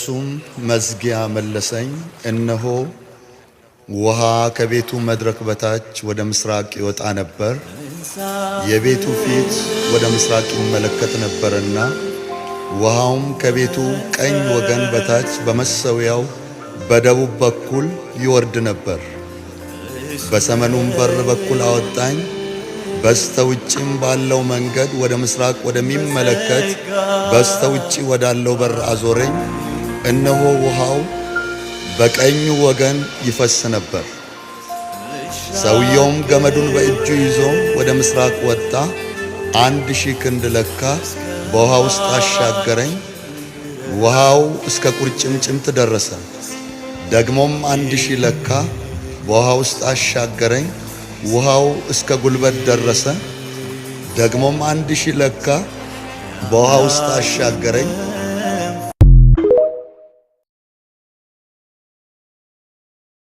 እርሱም መዝጊያ መለሰኝ። እነሆ ውሃ ከቤቱ መድረክ በታች ወደ ምስራቅ ይወጣ ነበር። የቤቱ ፊት ወደ ምስራቅ ይመለከት ነበርና ውሃውም ከቤቱ ቀኝ ወገን በታች በመሠዊያው በደቡብ በኩል ይወርድ ነበር። በሰሜኑም በር በኩል አወጣኝ። በስተውጭም ባለው መንገድ ወደ ምስራቅ ወደሚመለከት በስተውጭ ወዳለው በር አዞረኝ። እነሆ ውሃው በቀኙ ወገን ይፈስ ነበር። ሰውየውም ገመዱን በእጁ ይዞ ወደ ምስራቅ ወጣ። 1000 ክንድ ለካ፣ በውሃ ውስጥ አሻገረኝ። ውሃው እስከ ቁርጭምጭምት ደረሰ። ደግሞም 1000 ለካ፣ በውሃ ውስጥ አሻገረኝ። ውሃው እስከ ጉልበት ደረሰ። ደግሞም 1000 ለካ፣ በውሃ ውስጥ አሻገረኝ።